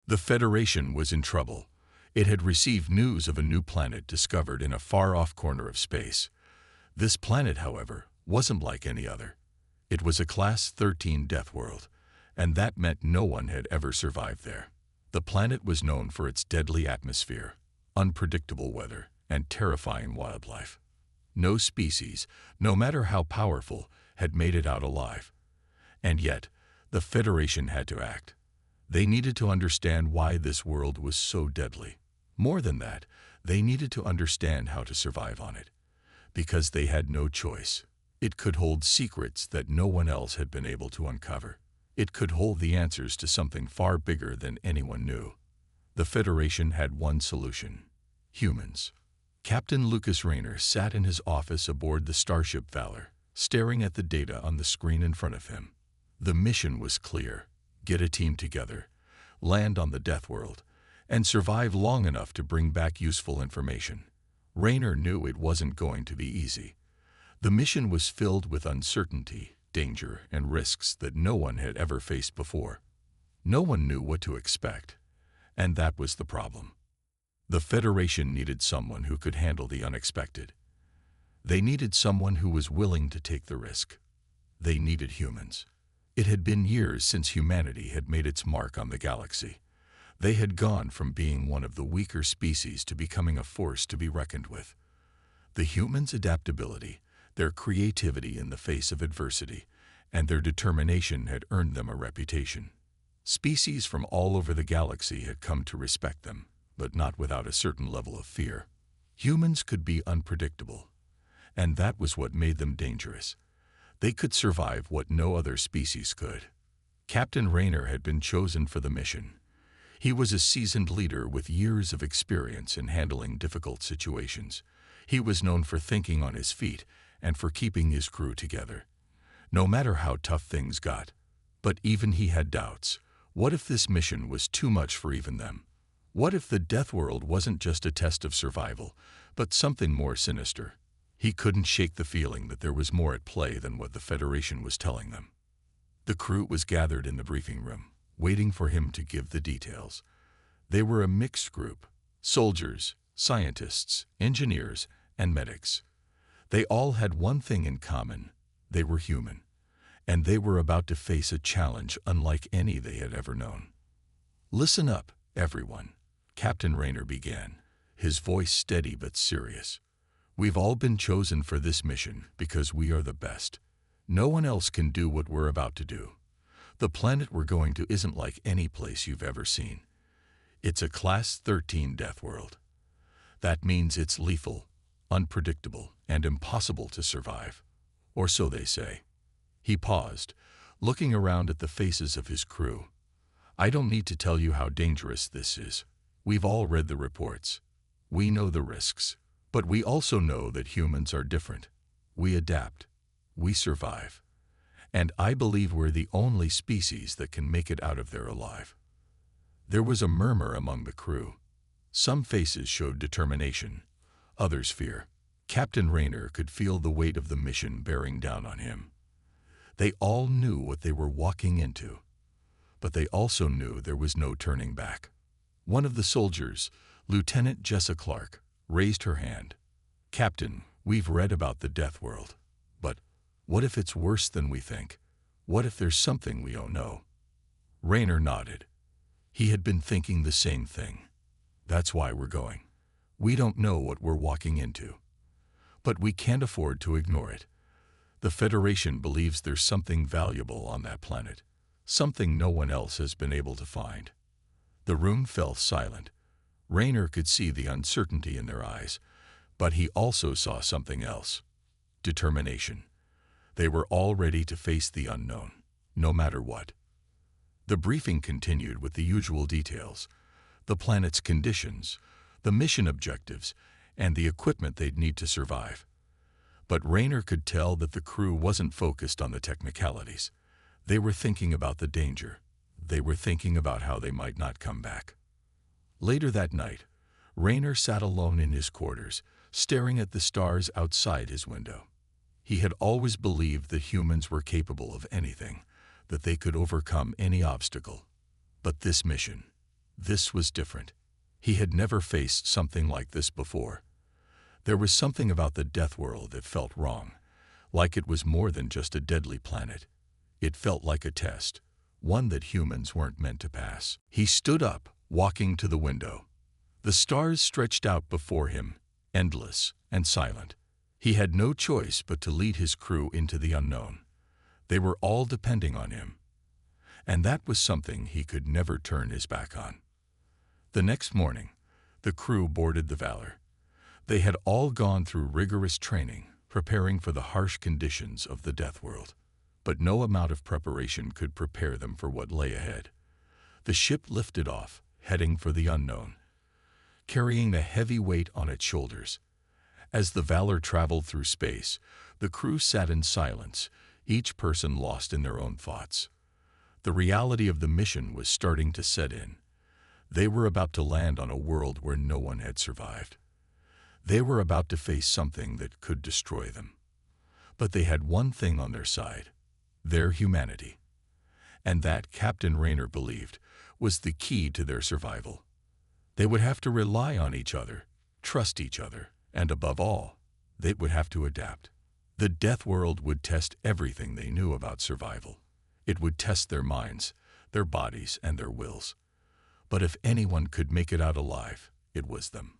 The Federation was in trouble. It had received news of a new planet discovered in a far-off corner of space. This planet, however, wasn't like any other. It was a Class 13 Deathworld, and that meant no one had ever survived there. The planet was known for its deadly atmosphere, unpredictable weather, and terrifying wildlife. No species, no matter how powerful, had made it out alive. And yet, the Federation had to act. They needed to understand why this world was so deadly. More than that, they needed to understand how to survive on it. Because they had no choice. It could hold secrets that no one else had been able to uncover. It could hold the answers to something far bigger than anyone knew. The Federation had one solution: humans. Captain Lucas Rayner sat in his office aboard the starship Valor, staring at the data on the screen in front of him. The mission was clear: get a team together, land on the Deathworld, and survive long enough to bring back useful information. Rayner knew it wasn't going to be easy. The mission was filled with uncertainty, danger, and risks that no one had ever faced before. No one knew what to expect, and that was the problem. The Federation needed someone who could handle the unexpected. They needed someone who was willing to take the risk. They needed humans. It had been years since humanity had made its mark on the galaxy. They had gone from being one of the weaker species to becoming a force to be reckoned with. The humans' adaptability, their creativity in the face of adversity, and their determination had earned them a reputation. Species from all over the galaxy had come to respect them, but not without a certain level of fear. Humans could be unpredictable, and that was what made them dangerous. They could survive what no other species could. Captain Rayner had been chosen for the mission. He was a seasoned leader with years of experience in handling difficult situations. He was known for thinking on his feet and for keeping his crew together, no matter how tough things got. But even he had doubts. What if this mission was too much for even them? What if the Deathworld wasn't just a test of survival, but something more sinister? He couldn't shake the feeling that there was more at play than what the Federation was telling them. The crew was gathered in the briefing room, waiting for him to give the details. They were a mixed group: soldiers, scientists, engineers, and medics. They all had one thing in common: they were human, and they were about to face a challenge unlike any they had ever known. "Listen up, everyone," Captain Rayner began, his voice steady but serious. "We've all been chosen for this mission because we are the best. No one else can do what we're about to do. The planet we're going to isn't like any place you've ever seen. It's a Class 13 Deathworld. That means it's lethal, unpredictable, and impossible to survive. Or so they say." He paused, looking around at the faces of his crew. "I don't need to tell you how dangerous this is. We've all read the reports. We know the risks. But we also know that humans are different. We adapt. We survive. And I believe we're the only species that can make it out of there alive." There was a murmur among the crew. Some faces showed determination, others fear. Captain Rayner could feel the weight of the mission bearing down on him. They all knew what they were walking into, but they also knew there was no turning back. One of the soldiers, Lieutenant Jessa Clark, raised her hand. "Captain, we've read about the Deathworld, but what if it's worse than we think? What if there's something we don't know?" Rayner nodded. He had been thinking the same thing. "That's why we're going. We don't know what we're walking into. But we can't afford to ignore it. The Federation believes there's something valuable on that planet, something no one else has been able to find." The room fell silent. Rayner could see the uncertainty in their eyes, but he also saw something else: determination. They were all ready to face the unknown, no matter what. The briefing continued with the usual details: the planet's conditions, the mission objectives, and the equipment they'd need to survive. But Rayner could tell that the crew wasn't focused on the technicalities. They were thinking about the danger. They were thinking about how they might not come back. Later that night, Rayner sat alone in his quarters, staring at the stars outside his window. He had always believed that humans were capable of anything, that they could overcome any obstacle. But this mission, This was different. He had never faced something like this before. There was something about the Deathworld that felt wrong, like it was more than just a deadly planet. It felt like a test, one that humans weren't meant to pass. He stood up, walking to the window. The stars stretched out before him, endless and silent. He had no choice but to lead his crew into the unknown. They were all depending on him. And that was something he could never turn his back on. The next morning, the crew boarded the Valor. They had all gone through rigorous training, preparing for the harsh conditions of the Deathworld. But no amount of preparation could prepare them for what lay ahead. The ship lifted off, heading for the unknown, carrying a heavy weight on its shoulders. As the Valor traveled through space, the crew sat in silence, each person lost in their own thoughts. The reality of the mission was starting to set in. They were about to land on a world where no one had survived. They were about to face something that could destroy them. But they had one thing on their side: their humanity. And that, Captain Rayner believed, was the key to their survival. They would have to rely on each other, trust each other, and above all, they would have to adapt. The Deathworld would test everything they knew about survival. It would test their minds, their bodies, and their wills. But if anyone could make it out alive, it was them.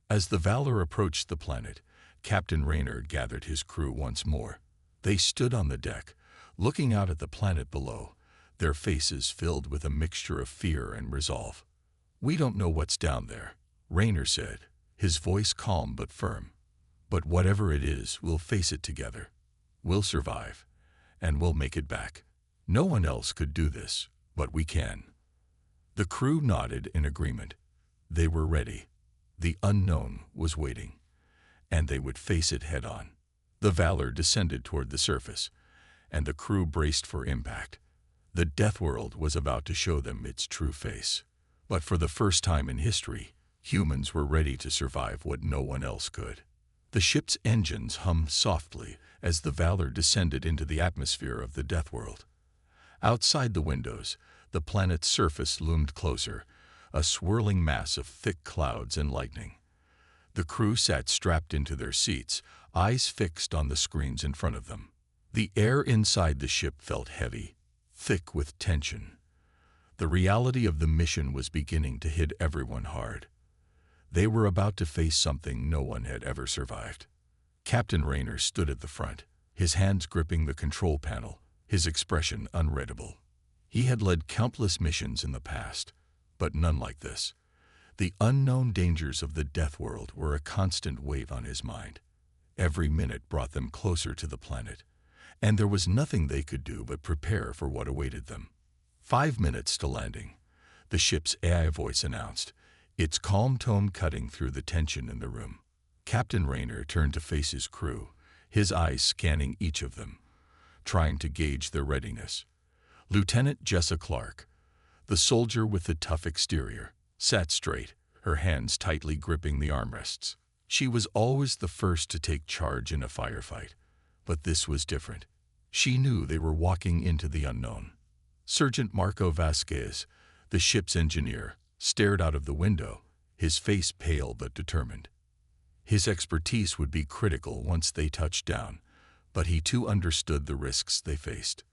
As the Valor approached the planet, Captain Rayner gathered his crew once more. They stood on the deck, looking out at the planet below, their faces filled with a mixture of fear and resolve. "We don't know what's down there," Rayner said, his voice calm but firm. "But whatever it is, we'll face it together. We'll survive, and we'll make it back. No one else could do this, but we can." The crew nodded in agreement. They were ready. The unknown was waiting, and they would face it head-on. The Valor descended toward the surface, and the crew braced for impact. The Deathworld was about to show them its true face. But for the first time in history, humans were ready to survive what no one else could. The ship's engines hummed softly as the Valor descended into the atmosphere of the Deathworld. Outside the windows, the planet's surface loomed closer, a swirling mass of thick clouds and lightning. The crew sat strapped into their seats, eyes fixed on the screens in front of them. The air inside the ship felt heavy, thick with tension. The reality of the mission was beginning to hit everyone hard. They were about to face something no one had ever survived. Captain Rayner stood at the front, his hands gripping the control panel, his expression unreadable. He had led countless missions in the past, but none like this. The unknown dangers of the Deathworld were a constant weight on his mind. Every minute brought them closer to the planet, and there was nothing they could do but prepare for what awaited them. 5 minutes to landing, the ship's AI voice announced, its calm tone cutting through the tension in the room. Captain Rayner turned to face his crew, his eyes scanning each of them, trying to gauge their readiness. Lieutenant Jessa Clark, the soldier with the tough exterior, sat straight, her hands tightly gripping the armrests. She was always the first to take charge in a firefight, but this was different. She knew they were walking into the unknown. Sergeant Marco Vasquez, the ship's engineer, stared out of the window, his face pale but determined. His expertise would be critical once they touched down, but he too understood the risks they faced.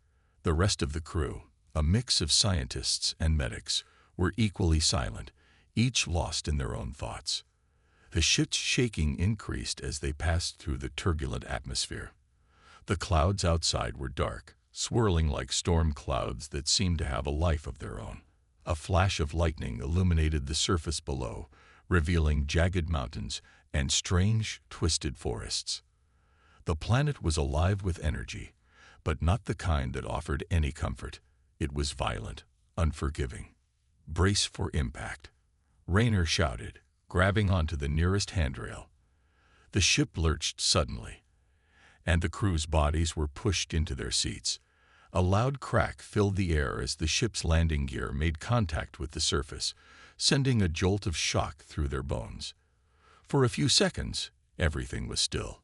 The rest of the crew, a mix of scientists and medics, were equally silent, each lost in their own thoughts. The ship's shaking increased as they passed through the turbulent atmosphere. The clouds outside were dark, swirling like storm clouds that seemed to have a life of their own. A flash of lightning illuminated the surface below, revealing jagged mountains and strange, twisted forests. The planet was alive with energy, but not the kind that offered any comfort. It was violent, unforgiving. "Brace for impact," Rayner shouted, grabbing onto the nearest handrail. The ship lurched suddenly, and the crew's bodies were pushed into their seats. A loud crack filled the air as the ship's landing gear made contact with the surface, sending a jolt of shock through their bones. For a few seconds, everything was still.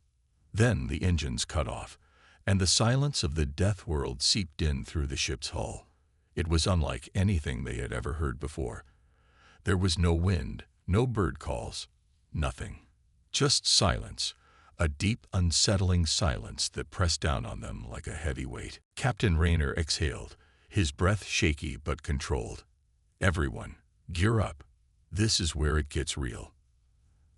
Then the engines cut off, and the silence of the Deathworld seeped in through the ship's hull. It was unlike anything they had ever heard before. There was no wind, no bird calls, nothing. Just silence, a deep, unsettling silence that pressed down on them like a heavy weight. Captain Rayner exhaled, his breath shaky but controlled. "Everyone, gear up. This is where it gets real."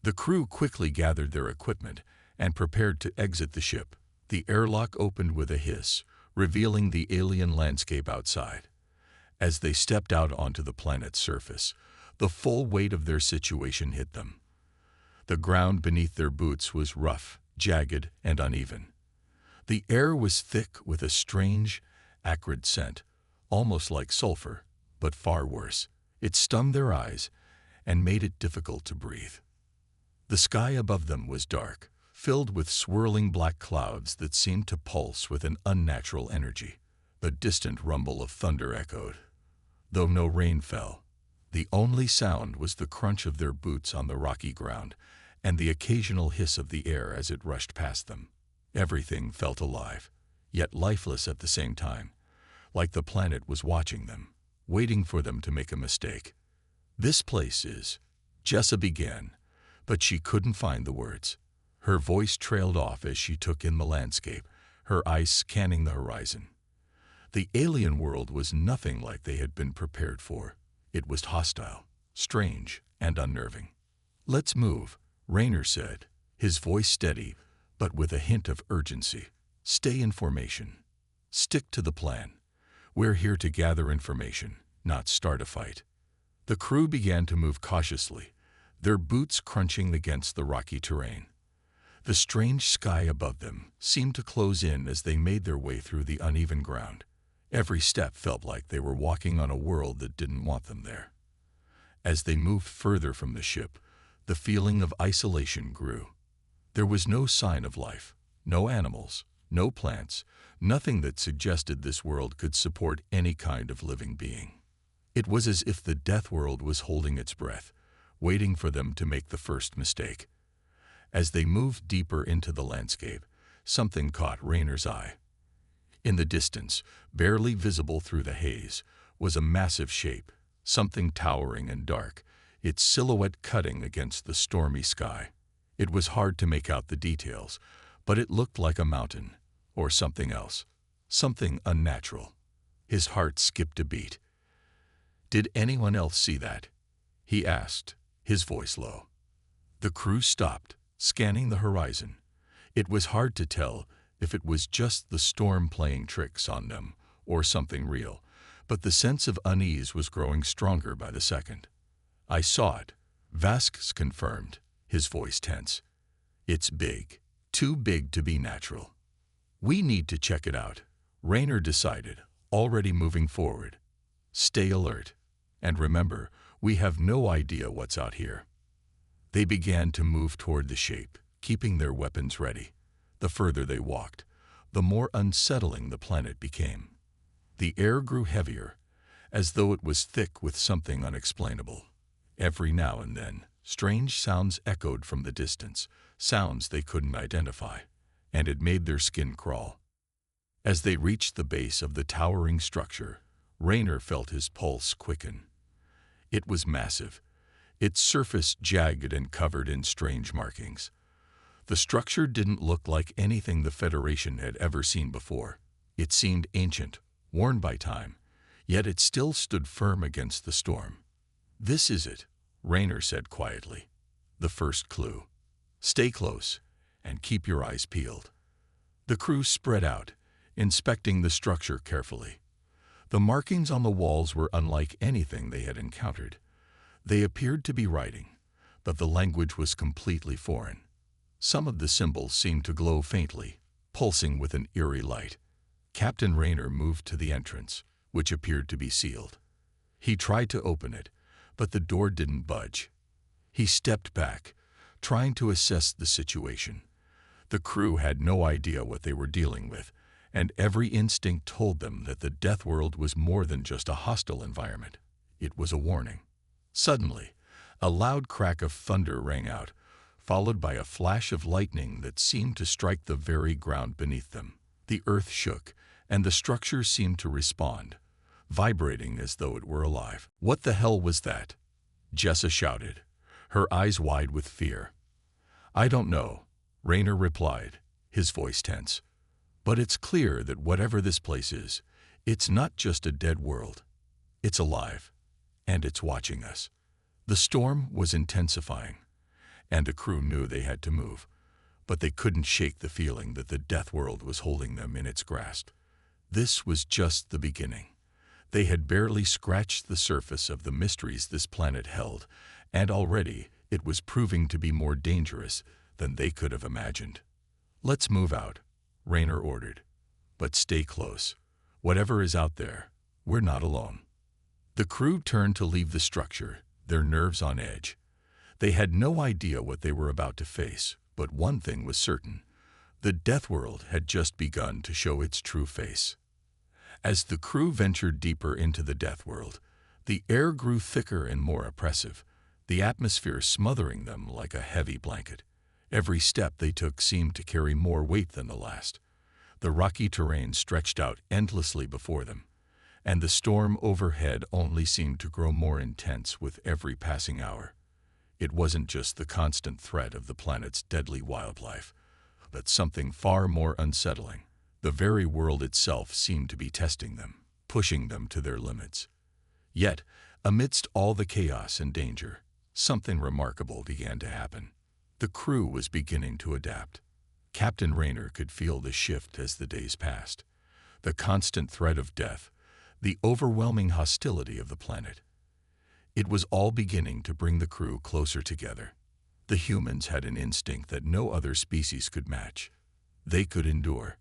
The crew quickly gathered their equipment and prepared to exit the ship. The airlock opened with a hiss, revealing the alien landscape outside. As they stepped out onto the planet's surface, the full weight of their situation hit them. The ground beneath their boots was rough, jagged, and uneven. The air was thick with a strange, acrid scent, almost like sulfur, but far worse. It stung their eyes and made it difficult to breathe. The sky above them was dark, filled with swirling black clouds that seemed to pulse with an unnatural energy. The distant rumble of thunder echoed. Though no rain fell, the only sound was the crunch of their boots on the rocky ground and the occasional hiss of the air as it rushed past them. Everything felt alive, yet lifeless at the same time, like the planet was watching them, waiting for them to make a mistake. "This place is," Jessa began, but she couldn't find the words. Her voice trailed off as she took in the landscape, her eyes scanning the horizon. The alien world was nothing like they had been prepared for. It was hostile, strange, and unnerving. "Let's move," Rayner said, his voice steady, but with a hint of urgency. "Stay in formation. Stick to the plan. We're here to gather information, not start a fight." The crew began to move cautiously, their boots crunching against the rocky terrain. The strange sky above them seemed to close in as they made their way through the uneven ground. Every step felt like they were walking on a world that didn't want them there. As they moved further from the ship, the feeling of isolation grew. There was no sign of life, no animals, no plants, nothing that suggested this world could support any kind of living being. It was as if the Deathworld was holding its breath, waiting for them to make the first mistake. As they moved deeper into the landscape, something caught Rayner's eye. In the distance, barely visible through the haze, was a massive shape, something towering and dark, its silhouette cutting against the stormy sky. It was hard to make out the details, but it looked like a mountain, or something else, something unnatural. His heart skipped a beat. "Did anyone else see that?" he asked, his voice low. The crew stopped, scanning the horizon. It was hard to tell if it was just the storm playing tricks on them or something real, but the sense of unease was growing stronger by the second. "I saw it," Vasquez confirmed, his voice tense. "It's big, too big to be natural." "We need to check it out," Rayner decided, already moving forward. "Stay alert, and remember, we have no idea what's out here." They began to move toward the shape, keeping their weapons ready. The further they walked, the more unsettling the planet became. The air grew heavier, as though it was thick with something unexplainable. Every now and then, strange sounds echoed from the distance, sounds they couldn't identify, and it made their skin crawl. As they reached the base of the towering structure, Rayner felt his pulse quicken. It was massive, its surface jagged and covered in strange markings. The structure didn't look like anything the Federation had ever seen before. It seemed ancient, worn by time, yet it still stood firm against the storm. "This is it," Rayner said quietly. "The first clue. Stay close, and keep your eyes peeled." The crew spread out, inspecting the structure carefully. The markings on the walls were unlike anything they had encountered. They appeared to be writing, but the language was completely foreign. Some of the symbols seemed to glow faintly, pulsing with an eerie light. Captain Rayner moved to the entrance, which appeared to be sealed. He tried to open it, but the door didn't budge. He stepped back, trying to assess the situation. The crew had no idea what they were dealing with, and every instinct told them that the Deathworld was more than just a hostile environment. It was a warning. Suddenly, a loud crack of thunder rang out, followed by a flash of lightning that seemed to strike the very ground beneath them. The earth shook, and the structure seemed to respond, vibrating as though it were alive. "What the hell was that?" Jessa shouted, her eyes wide with fear. I don't know, Raynor replied, his voice tense. But it's clear that whatever this place is, it's not just a dead world. It's alive, and it's watching us. The storm was intensifying, and the crew knew they had to move, but they couldn't shake the feeling that the Deathworld was holding them in its grasp. This was just the beginning. They had barely scratched the surface of the mysteries this planet held, and already it was proving to be more dangerous than they could have imagined. Let's move out, Raynor ordered. But stay close. Whatever is out there, we're not alone. The crew turned to leave the structure, their nerves on edge. They had no idea what they were about to face, but one thing was certain. The Deathworld had just begun to show its true face. As the crew ventured deeper into the Deathworld, the air grew thicker and more oppressive, the atmosphere smothering them like a heavy blanket. Every step they took seemed to carry more weight than the last. The rocky terrain stretched out endlessly before them, and the storm overhead only seemed to grow more intense with every passing hour. It wasn't just the constant threat of the planet's deadly wildlife, but something far more unsettling. The very world itself seemed to be testing them, pushing them to their limits. Yet, amidst all the chaos and danger, something remarkable began to happen. The crew was beginning to adapt. Captain Raynor could feel the shift as the days passed. The constant threat of death, the overwhelming hostility of the planet. It was all beginning to bring the crew closer together. The humans had an instinct that no other species could match. They could endure.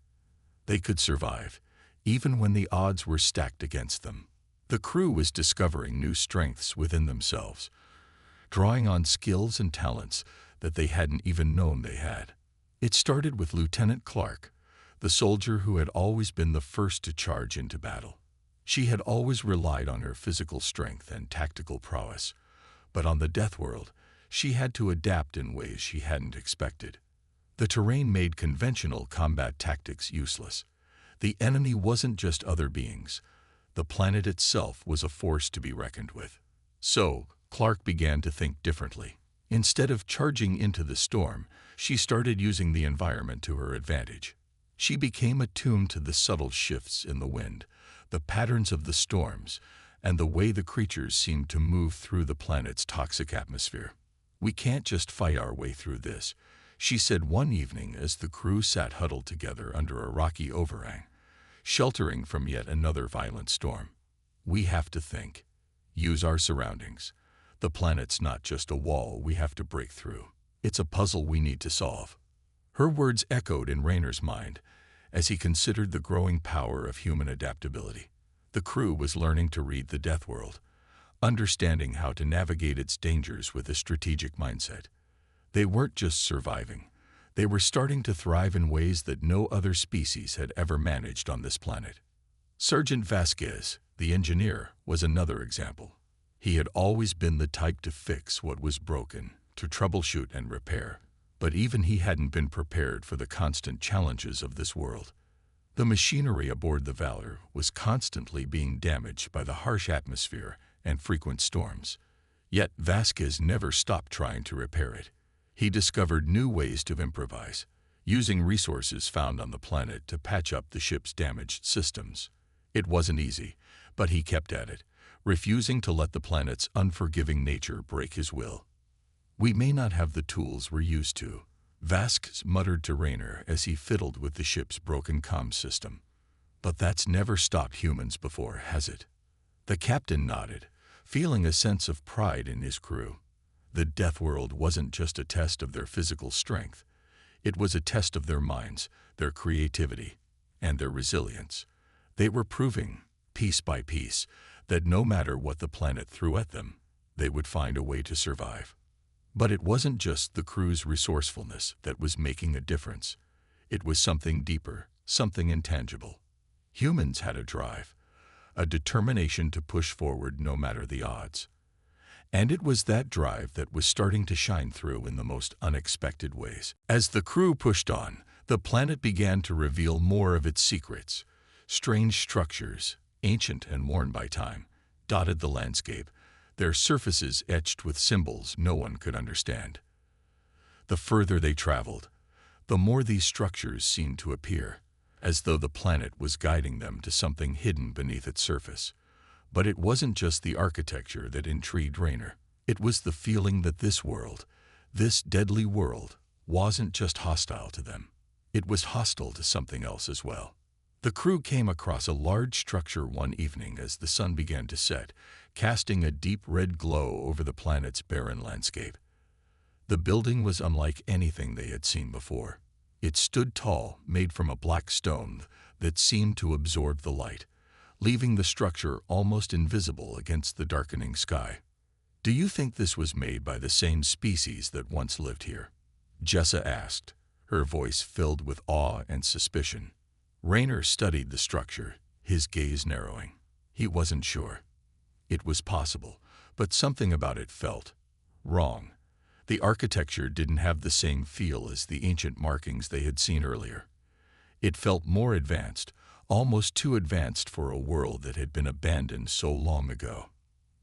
They could survive, even when the odds were stacked against them. The crew was discovering new strengths within themselves, drawing on skills and talents that they hadn't even known they had. It started with Lieutenant Clark, the soldier who had always been the first to charge into battle. She had always relied on her physical strength and tactical prowess, but on the Deathworld, she had to adapt in ways she hadn't expected. The terrain made conventional combat tactics useless. The enemy wasn't just other beings. The planet itself was a force to be reckoned with. So, Clark began to think differently. Instead of charging into the storm, she started using the environment to her advantage. She became attuned to the subtle shifts in the wind, the patterns of the storms, and the way the creatures seemed to move through the planet's toxic atmosphere. We can't just fight our way through this, she said one evening as the crew sat huddled together under a rocky overhang, sheltering from yet another violent storm. We have to think, use our surroundings. The planet's not just a wall we have to break through. It's a puzzle we need to solve. Her words echoed in Raynor's mind as he considered the growing power of human adaptability. The crew was learning to read the Deathworld, understanding how to navigate its dangers with a strategic mindset. They weren't just surviving. They were starting to thrive in ways that no other species had ever managed on this planet. Sergeant Vasquez, the engineer, was another example. He had always been the type to fix what was broken, to troubleshoot and repair. But even he hadn't been prepared for the constant challenges of this world. The machinery aboard the Valor was constantly being damaged by the harsh atmosphere and frequent storms. Yet Vasquez never stopped trying to repair it. He discovered new ways to improvise, using resources found on the planet to patch up the ship's damaged systems. It wasn't easy, but he kept at it, refusing to let the planet's unforgiving nature break his will. We may not have the tools we're used to, Vasquez muttered to Raynor as he fiddled with the ship's broken comm system. But that's never stopped humans before, has it? The captain nodded, feeling a sense of pride in his crew. The Deathworld wasn't just a test of their physical strength. It was a test of their minds, their creativity, and their resilience. They were proving, piece by piece, that no matter what the planet threw at them, they would find a way to survive. But it wasn't just the crew's resourcefulness that was making a difference. It was something deeper, something intangible. Humans had a drive, a determination to push forward no matter the odds. And it was that drive that was starting to shine through in the most unexpected ways. As the crew pushed on, the planet began to reveal more of its secrets. Strange structures, ancient and worn by time, dotted the landscape, their surfaces etched with symbols no one could understand. The further they traveled, the more these structures seemed to appear, as though the planet was guiding them to something hidden beneath its surface. But it wasn't just the architecture that intrigued Rayner. It was the feeling that this world, this deadly world, wasn't just hostile to them. It was hostile to something else as well. The crew came across a large structure one evening as the sun began to set, casting a deep red glow over the planet's barren landscape. The building was unlike anything they had seen before. It stood tall, made from a black stone that seemed to absorb the light, leaving the structure almost invisible against the darkening sky. "Do you think this was made by the same species that once lived here?" Jessa asked, her voice filled with awe and suspicion. Rayner studied the structure, his gaze narrowing. He wasn't sure. It was possible, but something about it felt wrong. The architecture didn't have the same feel as the ancient markings they had seen earlier. It felt more advanced, almost too advanced for a world that had been abandoned so long ago.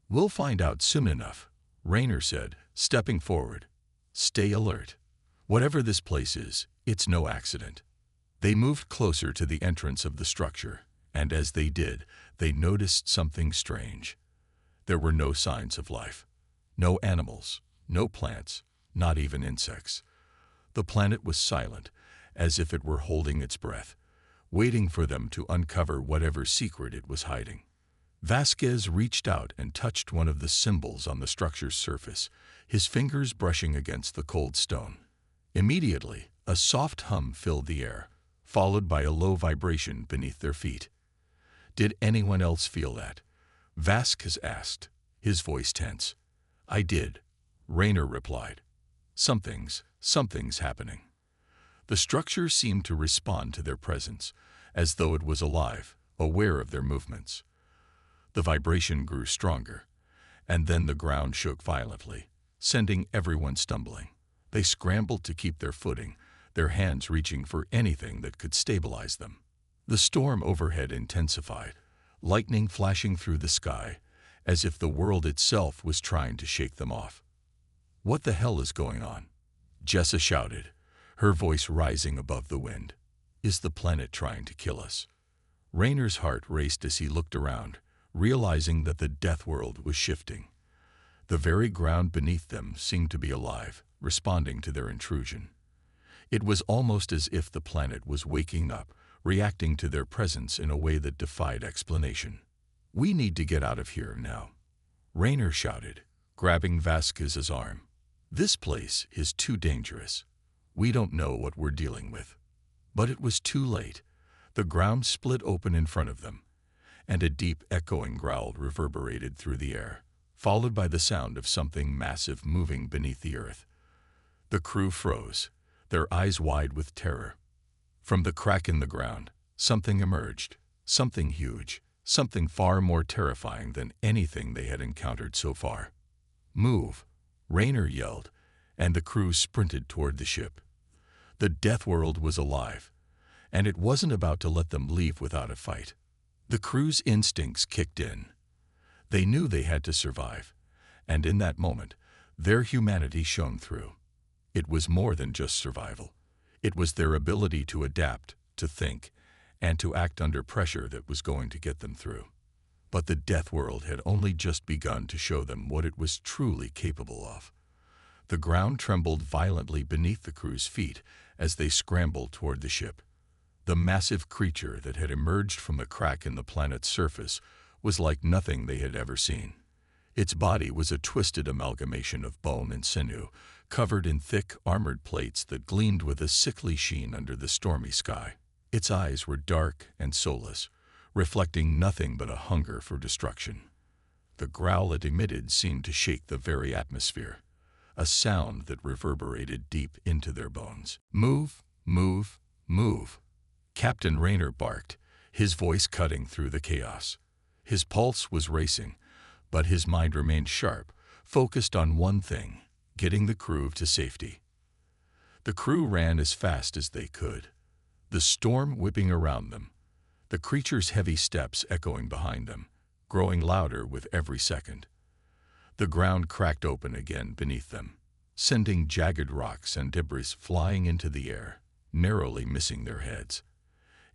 "We'll find out soon enough," Rayner said, stepping forward. "Stay alert. Whatever this place is, it's no accident." They moved closer to the entrance of the structure, and as they did, they noticed something strange. There were no signs of life. No animals, no plants, not even insects. The planet was silent, as if it were holding its breath, waiting for them to uncover whatever secret it was hiding. Vasquez reached out and touched one of the symbols on the structure's surface, his fingers brushing against the cold stone. Immediately, a soft hum filled the air, followed by a low vibration beneath their feet. "Did anyone else feel that?" Vasquez asked, his voice tense. "I did," Rayner replied. Something's happening." The structure seemed to respond to their presence, as though it was alive, aware of their movements. The vibration grew stronger, and then the ground shook violently, sending everyone stumbling. They scrambled to keep their footing, their hands reaching for anything that could stabilize them. The storm overhead intensified, lightning flashing through the sky, as if the world itself was trying to shake them off. "What the hell is going on?" Jessa shouted, her voice rising above the wind. "Is the planet trying to kill us?" Rayner's heart raced as he looked around, realizing that the Deathworld was shifting. The very ground beneath them seemed to be alive, responding to their intrusion. It was almost as if the planet was waking up, reacting to their presence in a way that defied explanation. "We need to get out of here now," Rayner shouted, grabbing Vasquez's arm. "This place is too dangerous. We don't know what we're dealing with." But it was too late. The ground split open in front of them, and a deep echoing growl reverberated through the air, followed by the sound of something massive moving beneath the earth. The crew froze, their eyes wide with terror. From the crack in the ground, something emerged, something huge, something far more terrifying than anything they had encountered so far. "Move," Rayner yelled, and the crew sprinted toward the ship. The Deathworld was alive, and it wasn't about to let them leave without a fight. The crew's instincts kicked in. They knew they had to survive, and in that moment, their humanity shone through. It was more than just survival. It was their ability to adapt, to think, and to act under pressure that was going to get them through. But the Deathworld had only just begun to show them what it was truly capable of. The ground trembled violently beneath the crew's feet as they scrambled toward the ship. The massive creature that had emerged from the crack in the planet's surface was like nothing they had ever seen. Its body was a twisted amalgamation of bone and sinew, covered in thick, armored plates that gleamed with a sickly sheen under the stormy sky. Its eyes were dark and soulless, reflecting nothing but a hunger for destruction. The growl it emitted seemed to shake the very atmosphere, a sound that reverberated deep into their bones. "Move, move, move," Captain Rayner barked, his voice cutting through the chaos. His pulse was racing, but his mind remained sharp, focused on one thing: getting the crew to safety. The crew ran as fast as they could, the storm whipping around them, the creature's heavy steps echoing behind them, growing louder with every second. The ground cracked open again beneath them, sending jagged rocks and debris flying into the air, narrowly missing their heads.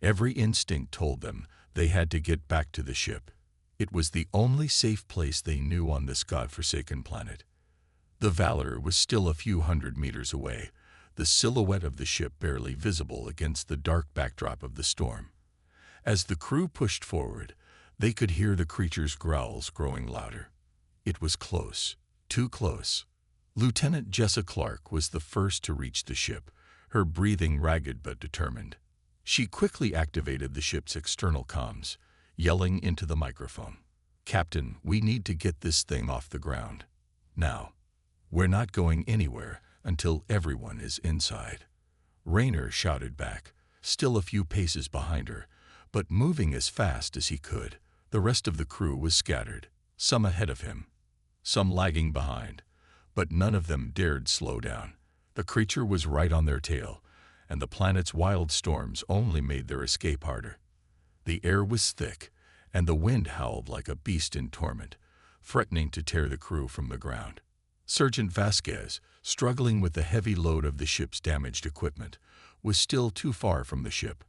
Every instinct told them they had to get back to the ship. It was the only safe place they knew on this godforsaken planet. The Valor was still a few hundred meters away, the silhouette of the ship barely visible against the dark backdrop of the storm. As the crew pushed forward, they could hear the creature's growls growing louder. It was close, too close. Lieutenant Jessa Clark was the first to reach the ship, her breathing ragged but determined. She quickly activated the ship's external comms, yelling into the microphone, "Captain, we need to get this thing off the ground. Now. We're not going anywhere until everyone is inside." Rayner shouted back, still a few paces behind her, but moving as fast as he could. The rest of the crew was scattered, some ahead of him, some lagging behind, but none of them dared slow down. The creature was right on their tail, and the planet's wild storms only made their escape harder. The air was thick, and the wind howled like a beast in torment, threatening to tear the crew from the ground. Sergeant Vasquez, struggling with the heavy load of the ship's damaged equipment, was still too far from the ship.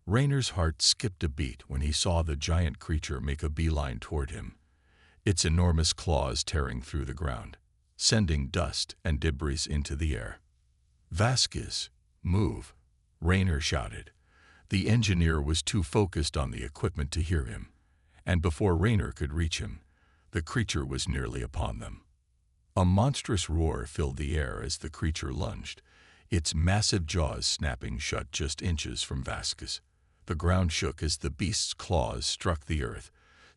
Rayner's heart skipped a beat when he saw the giant creature make a beeline toward him, its enormous claws tearing through the ground, sending dust and debris into the air. "Vasquez, move," Rayner shouted. The engineer was too focused on the equipment to hear him, and before Rayner could reach him, the creature was nearly upon them. A monstrous roar filled the air as the creature lunged, its massive jaws snapping shut just inches from Vasquez. The ground shook as the beast's claws struck the earth,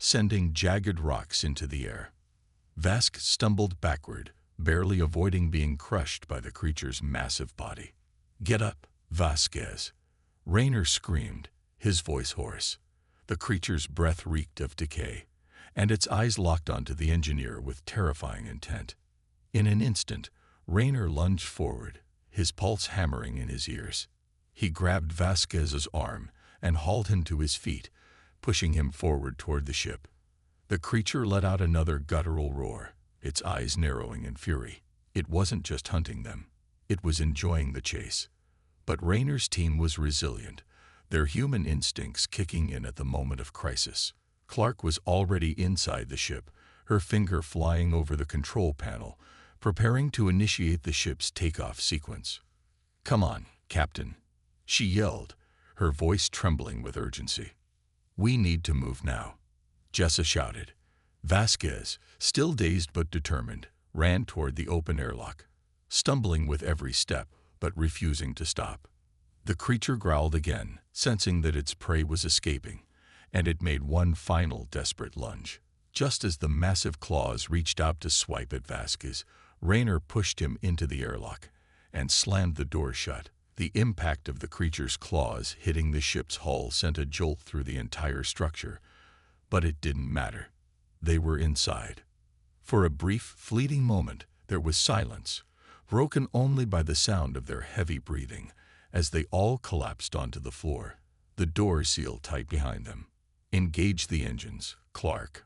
sending jagged rocks into the air. Vasquez stumbled backward, barely avoiding being crushed by the creature's massive body. "Get up, Vasquez," Rayner screamed, his voice hoarse. The creature's breath reeked of decay, and its eyes locked onto the engineer with terrifying intent. In an instant, Rayner lunged forward, his pulse hammering in his ears. He grabbed Vasquez's arm and hauled him to his feet, pushing him forward toward the ship. The creature let out another guttural roar, its eyes narrowing in fury. It wasn't just hunting them. It was enjoying the chase. But Rayner's team was resilient, their human instincts kicking in at the moment of crisis. Clark was already inside the ship, her finger flying over the control panel, preparing to initiate the ship's takeoff sequence. "Come on, Captain," she yelled, her voice trembling with urgency. "We need to move now," Jessa shouted. Vasquez, still dazed but determined, ran toward the open airlock, stumbling with every step but refusing to stop. The creature growled again, sensing that its prey was escaping, and it made one final desperate lunge. Just as the massive claws reached out to swipe at Vasquez, Rayner pushed him into the airlock and slammed the door shut. The impact of the creature's claws hitting the ship's hull sent a jolt through the entire structure, but it didn't matter. They were inside. For a brief, fleeting moment, there was silence, broken only by the sound of their heavy breathing as they all collapsed onto the floor. The door sealed tight behind them. "Engage the engines, Clark,"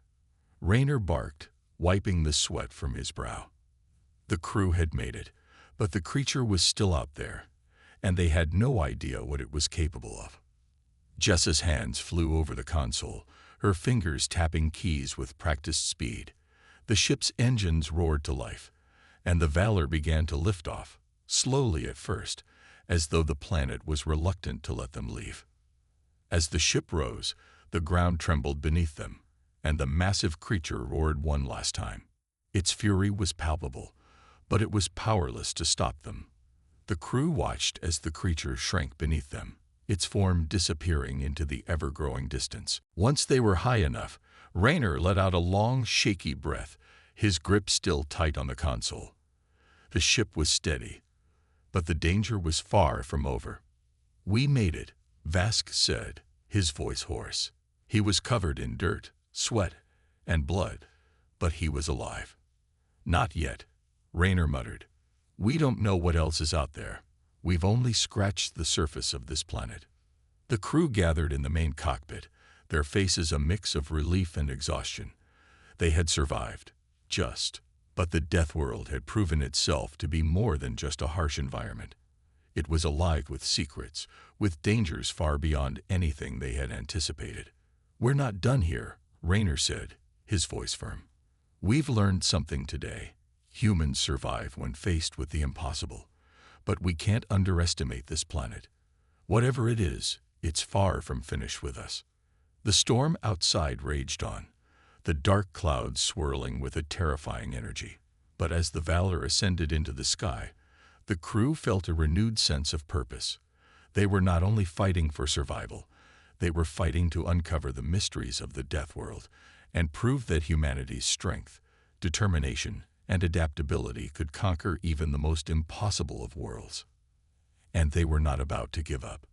Rayner barked, wiping the sweat from his brow. The crew had made it, but the creature was still out there, and they had no idea what it was capable of. Jessa's hands flew over the console, her fingers tapping keys with practiced speed. The ship's engines roared to life, and the Valor began to lift off, slowly at first, as though the planet was reluctant to let them leave. As the ship rose, the ground trembled beneath them, and the massive creature roared one last time. Its fury was palpable, but it was powerless to stop them. The crew watched as the creature shrank beneath them, its form disappearing into the ever-growing distance. Once they were high enough, Rayner let out a long, shaky breath, his grip still tight on the console. The ship was steady, but the danger was far from over. "We made it," Vasquez said, his voice hoarse. He was covered in dirt, sweat, and blood, but he was alive. "Not yet," Rayner muttered. "We don't know what else is out there. We've only scratched the surface of this planet." The crew gathered in the main cockpit, their faces a mix of relief and exhaustion. They had survived. Just. But the Deathworld had proven itself to be more than just a harsh environment. It was alive with secrets, with dangers far beyond anything they had anticipated. "We're not done here," Raynor said, his voice firm. "We've learned something today. Humans survive when faced with the impossible. But we can't underestimate this planet. Whatever it is, it's far from finished with us." The storm outside raged on, the dark clouds swirling with a terrifying energy. But as the Valor ascended into the sky, the crew felt a renewed sense of purpose. They were not only fighting for survival, they were fighting to uncover the mysteries of the Deathworld and prove that humanity's strength, determination, and adaptability could conquer even the most impossible of worlds. And they were not about to give up.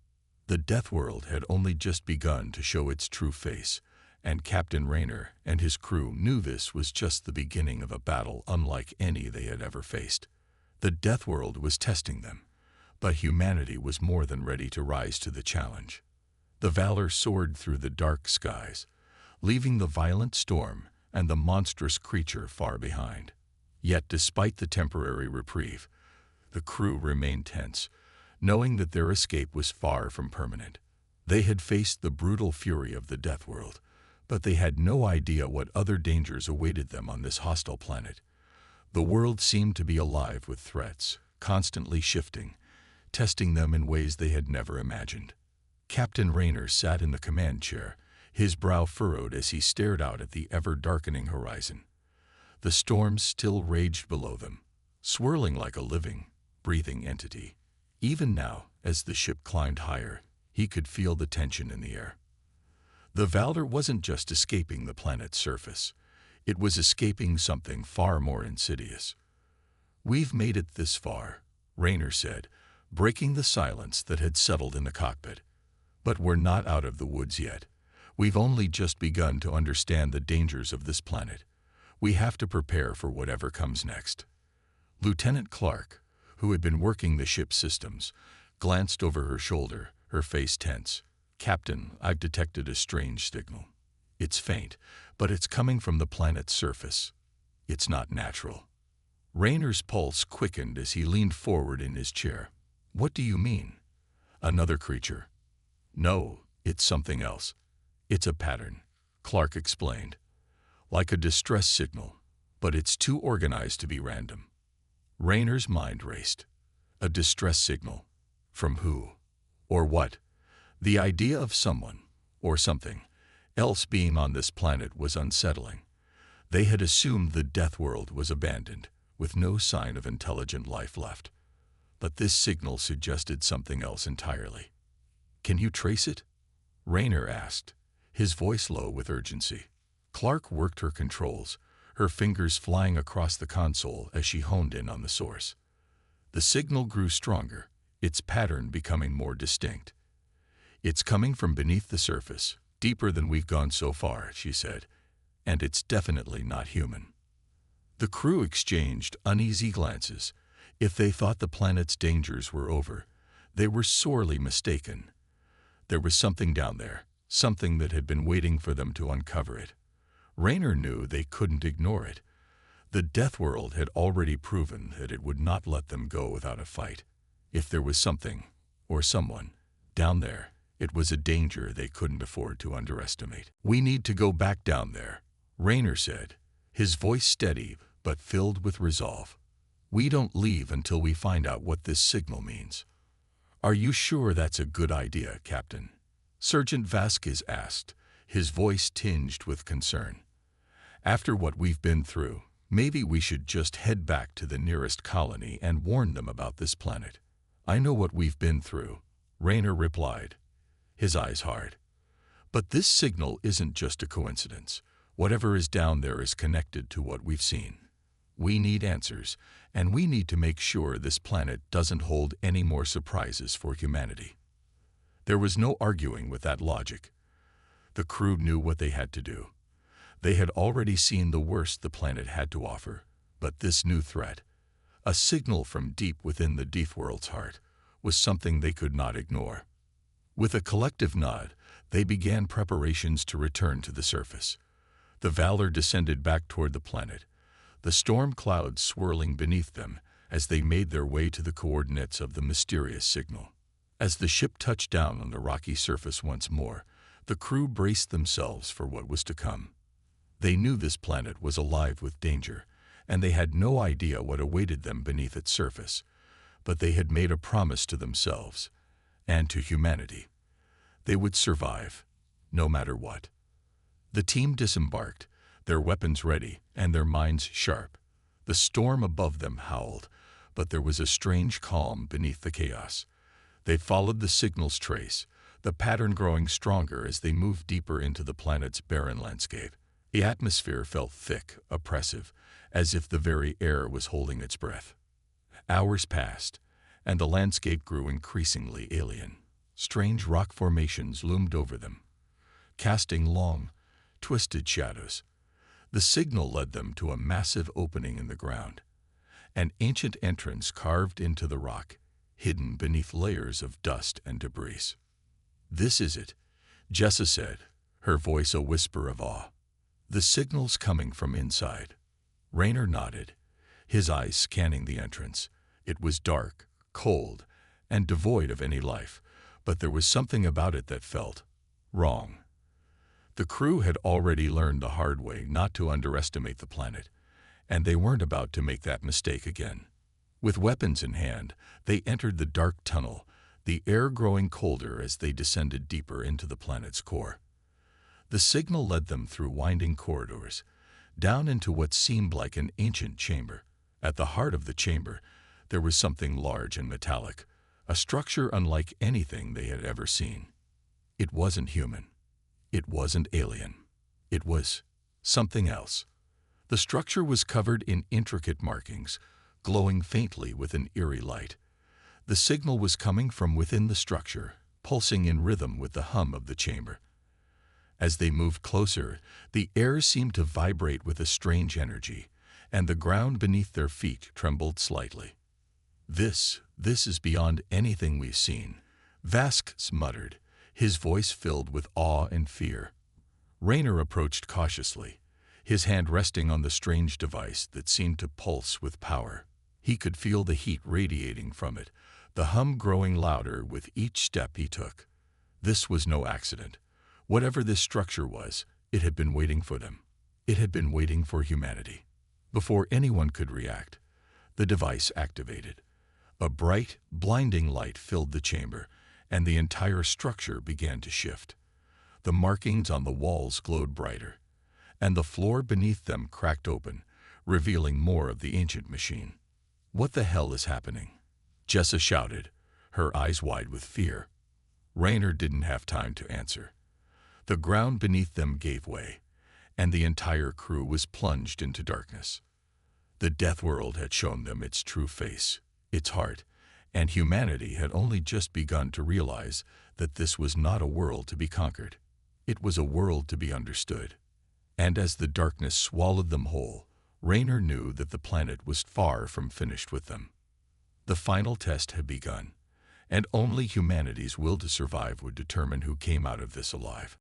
The Deathworld had only just begun to show its true face, and Captain Raynor and his crew knew this was just the beginning of a battle unlike any they had ever faced. The Deathworld was testing them, but humanity was more than ready to rise to the challenge. The Valor soared through the dark skies, leaving the violent storm and the monstrous creature far behind. Yet despite the temporary reprieve, the crew remained tense, knowing that their escape was far from permanent. They had faced the brutal fury of the Deathworld, but they had no idea what other dangers awaited them on this hostile planet. The world seemed to be alive with threats, constantly shifting, testing them in ways they had never imagined. Captain Raynor sat in the command chair, his brow furrowed as he stared out at the ever-darkening horizon. The storm still raged below them, swirling like a living, breathing entity. Even now, as the ship climbed higher, he could feel the tension in the air. The Valor wasn't just escaping the planet's surface. It was escaping something far more insidious. "We've made it this far," Raynor said, breaking the silence that had settled in the cockpit. "But we're not out of the woods yet. We've only just begun to understand the dangers of this planet. We have to prepare for whatever comes next." Lieutenant Clark, who had been working the ship's systems, glanced over her shoulder, her face tense. "Captain, I've detected a strange signal. It's faint, but it's coming from the planet's surface. It's not natural." Raynor's pulse quickened as he leaned forward in his chair. "What do you mean?" "Another creature." "No, it's something else. It's a pattern," Clark explained. "Like a distress signal, but it's too organized to be random." Raynor's mind raced. A distress signal? From who? Or what? The idea of someone, or something, else being on this planet was unsettling. They had assumed the Deathworld was abandoned, with no sign of intelligent life left. But this signal suggested something else entirely. "Can you trace it?" Raynor asked, his voice low with urgency. Clark worked her controls, her fingers flying across the console as she honed in on the source. The signal grew stronger, its pattern becoming more distinct. "It's coming from beneath the surface, deeper than we've gone so far," she said, "and it's definitely not human." The crew exchanged uneasy glances. If they thought the planet's dangers were over, they were sorely mistaken. There was something down there, something that had been waiting for them to uncover it. Raynor knew they couldn't ignore it. The Deathworld had already proven that it would not let them go without a fight. If there was something, or someone, down there, it was a danger they couldn't afford to underestimate. "We need to go back down there," Raynor said, his voice steady but filled with resolve. "We don't leave until we find out what this signal means." "Are you sure that's a good idea, Captain?" Sergeant Vasquez asked, his voice tinged with concern. "After what we've been through, maybe we should just head back to the nearest colony and warn them about this planet." "I know what we've been through," Raynor replied, his eyes hard. "But this signal isn't just a coincidence. Whatever is down there is connected to what we've seen. We need answers, and we need to make sure this planet doesn't hold any more surprises for humanity." There was no arguing with that logic. The crew knew what they had to do. They had already seen the worst the planet had to offer, but this new threat, a signal from deep within the Deathworld's heart, was something they could not ignore. With a collective nod, they began preparations to return to the surface. The Valor descended back toward the planet, the storm clouds swirling beneath them as they made their way to the coordinates of the mysterious signal. As the ship touched down on the rocky surface once more, the crew braced themselves for what was to come. They knew this planet was alive with danger, and they had no idea what awaited them beneath its surface, but they had made a promise to themselves and to humanity. They would survive, no matter what. The team disembarked, their weapons ready and their minds sharp. The storm above them howled, but there was a strange calm beneath the chaos. They followed the signal's trace, the pattern growing stronger as they moved deeper into the planet's barren landscape. The atmosphere felt thick, oppressive, as if the very air was holding its breath. Hours passed, and the landscape grew increasingly alien. Strange rock formations loomed over them, casting long, twisted shadows. The signal led them to a massive opening in the ground, an ancient entrance carved into the rock, hidden beneath layers of dust and debris. "This is it," Jessa said, her voice a whisper of awe. "The signal's coming from inside." Raynor nodded, his eyes scanning the entrance. It was dark, cold, and devoid of any life, but there was something about it that felt wrong. The crew had already learned the hard way not to underestimate the planet, and they weren't about to make that mistake again. With weapons in hand, they entered the dark tunnel, the air growing colder as they descended deeper into the planet's core. The signal led them through winding corridors, down into what seemed like an ancient chamber. At the heart of the chamber, there was something large and metallic, a structure unlike anything they had ever seen. It wasn't human. It wasn't alien. It was something else. The structure was covered in intricate markings, glowing faintly with an eerie light. The signal was coming from within the structure, pulsing in rhythm with the hum of the chamber. As they moved closer, the air seemed to vibrate with a strange energy, and the ground beneath their feet trembled slightly. This is beyond anything we've seen," Vasquez muttered, his voice filled with awe and fear. Raynor approached cautiously, his hand resting on the strange device that seemed to pulse with power. He could feel the heat radiating from it, the hum growing louder with each step he took. This was no accident. Whatever this structure was, it had been waiting for them. It had been waiting for humanity. Before anyone could react, the device activated. A bright, blinding light filled the chamber, and the entire structure began to shift. The markings on the walls glowed brighter, and the floor beneath them cracked open, revealing more of the ancient machine. "What the hell is happening?" Jessa shouted, her eyes wide with fear. Raynor didn't have time to answer. The ground beneath them gave way, and the entire crew was plunged into darkness. The Deathworld had shown them its true face, its heart, and humanity had only just begun to realize that this was not a world to be conquered. It was a world to be understood. And as the darkness swallowed them whole, Raynor knew that the planet was far from finished with them. The final test had begun, and only humanity's will to survive would determine who came out of this alive.